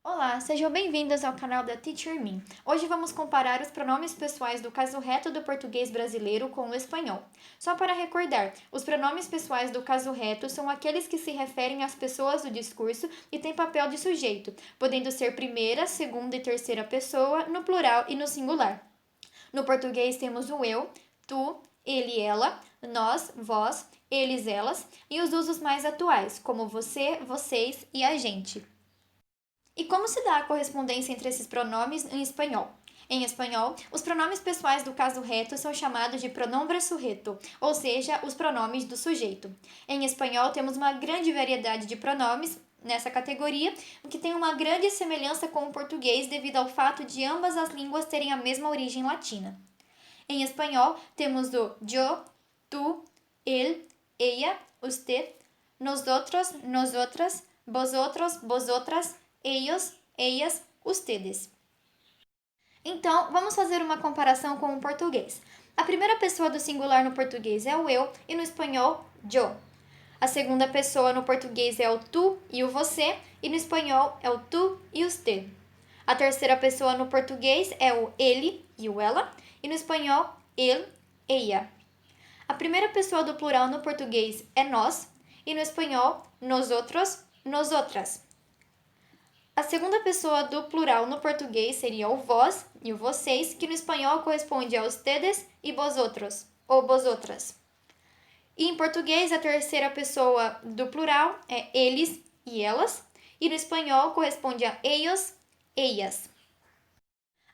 Olá, sejam bem-vindos ao canal da Teacher Me. Hoje vamos comparar os pronomes pessoais do caso reto do português brasileiro com o espanhol. Só para recordar, os pronomes pessoais do caso reto são aqueles que se referem às pessoas do discurso e têm papel de sujeito, podendo ser primeira, segunda e terceira pessoa, no plural e no singular. No português temos o eu, tu, ele, ela, nós, vós, eles, elas e os usos mais atuais, como você, vocês e a gente. E como se dá a correspondência entre esses pronomes em espanhol? Em espanhol, os pronomes pessoais do caso reto são chamados de pronombre sujeto, ou seja, os pronomes do sujeito. Em espanhol, temos uma grande variedade de pronomes nessa categoria, o que tem uma grande semelhança com o português devido ao fato de ambas as línguas terem a mesma origem latina. Em espanhol, temos o yo, tu, él, ella, usted, nosotros, nosotras, vosotros, vosotras, ellos, ellas, ustedes. Então, vamos fazer uma comparação com o português. A primeira pessoa do singular no português é o eu e no espanhol, yo. A segunda pessoa no português é o tu e o você e no espanhol é o tu e usted. A terceira pessoa no português é o ele e o ela e no espanhol, él, ella. A primeira pessoa do plural no português é nós e no espanhol, nosotros, nosotras. A segunda pessoa do plural no português seria o vós e o vocês, que no espanhol corresponde a ustedes e vosotros, ou vosotras. E em português, a terceira pessoa do plural é eles e elas, e no espanhol corresponde a ellos, ellas.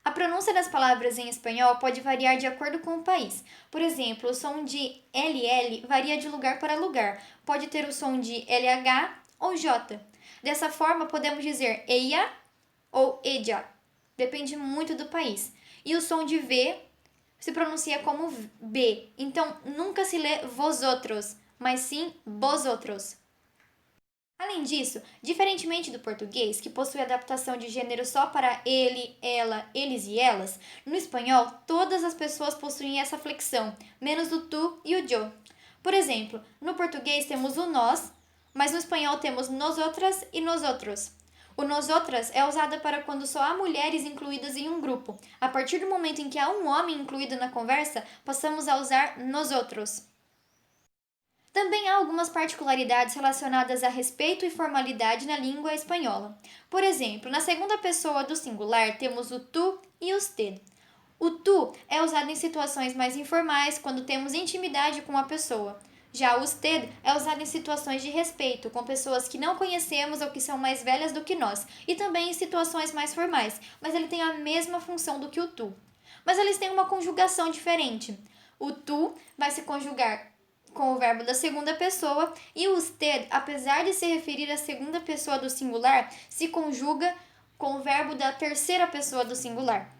A pronúncia das palavras em espanhol pode variar de acordo com o país. Por exemplo, o som de LL varia de lugar para lugar. Pode ter o som de LH ou J. Dessa forma, podemos dizer ella ou ella. Depende muito do país. E o som de V se pronuncia como B. Então, nunca se lê vosotros, mas sim vosotros. Além disso, diferentemente do português, que possui adaptação de gênero só para ele, ela, eles e elas, no espanhol todas as pessoas possuem essa flexão, menos o tu e o yo. Por exemplo, no português temos o nós, mas no espanhol temos nosotras e nosotros. O nosotras é usada para quando só há mulheres incluídas em um grupo. A partir do momento em que há um homem incluído na conversa, passamos a usar nosotros. Também há algumas particularidades relacionadas a respeito e formalidade na língua espanhola. Por exemplo, na segunda pessoa do singular temos o tu e usted. O tu é usado em situações mais informais, quando temos intimidade com a pessoa. Já o usted é usado em situações de respeito, com pessoas que não conhecemos ou que são mais velhas do que nós, e também em situações mais formais, mas ele tem a mesma função do que o tu. Mas eles têm uma conjugação diferente. O tu vai se conjugar com o verbo da segunda pessoa e o usted, apesar de se referir à segunda pessoa do singular, se conjuga com o verbo da terceira pessoa do singular.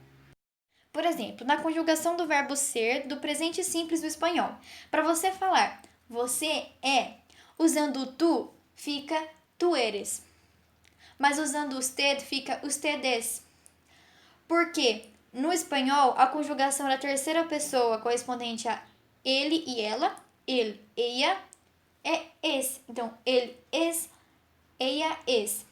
Por exemplo, na conjugação do verbo ser do presente simples do espanhol. Para você falar você é, usando o tu, fica tu eres. Mas usando o usted, fica ustedes. Porque no espanhol, a conjugação da terceira pessoa correspondente a ele e ela, ele, ella, é es. Então, ele es, ella es.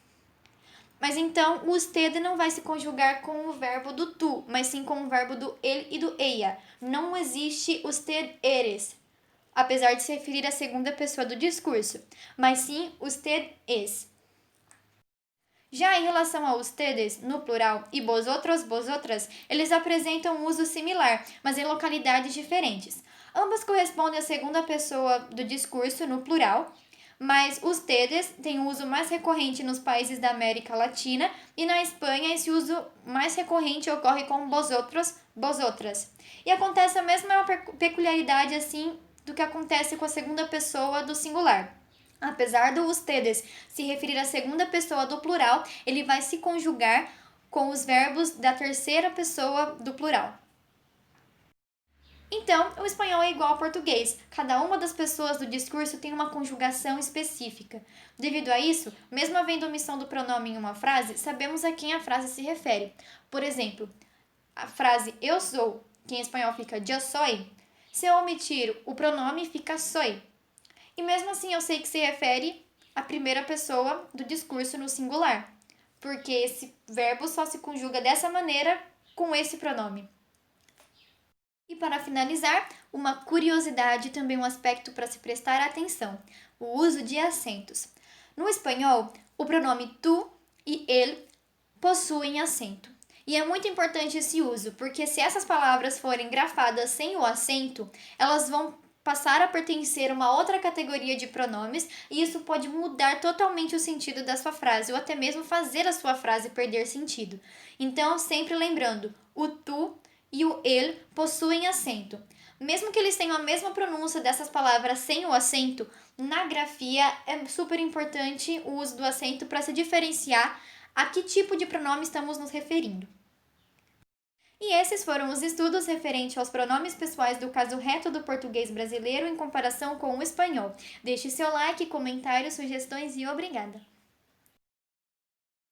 Mas então, o usted não vai se conjugar com o verbo do tu, mas sim com o verbo do ele e do ella. Não existe usted eres, apesar de se referir à segunda pessoa do discurso, mas sim usted es. Já em relação a ustedes, no plural, e vosotros, vosotras, eles apresentam um uso similar, mas em localidades diferentes. Ambas correspondem à segunda pessoa do discurso, no plural, mas ustedes têm um uso mais recorrente nos países da América Latina e na Espanha esse uso mais recorrente ocorre com vosotros, vosotras. E acontece a mesma peculiaridade assim do que acontece com a segunda pessoa do singular. Apesar do ustedes se referir à segunda pessoa do plural, ele vai se conjugar com os verbos da terceira pessoa do plural. Então, o espanhol é igual ao português. Cada uma das pessoas do discurso tem uma conjugação específica. Devido a isso, mesmo havendo omissão do pronome em uma frase, sabemos a quem a frase se refere. Por exemplo, a frase eu sou, que em espanhol fica yo soy, se eu omitir o pronome fica soy. E mesmo assim eu sei que se refere à primeira pessoa do discurso no singular. porque esse verbo só se conjuga dessa maneira com esse pronome. E para finalizar, uma curiosidade, também um aspecto para se prestar atenção: o uso de acentos. No espanhol, o pronome tu e ele possuem acento. E é muito importante esse uso, porque se essas palavras forem grafadas sem o acento, elas vão passar a pertencer a uma outra categoria de pronomes e isso pode mudar totalmente o sentido da sua frase ou até mesmo fazer a sua frase perder sentido. Então, sempre lembrando, o tu e o ele possuem acento. Mesmo que eles tenham a mesma pronúncia dessas palavras sem o acento, na grafia é super importante o uso do acento para se diferenciar a que tipo de pronome estamos nos referindo. E esses foram os estudos referentes aos pronomes pessoais do caso reto do português brasileiro em comparação com o espanhol. Deixe seu like, comentários, sugestões e obrigada!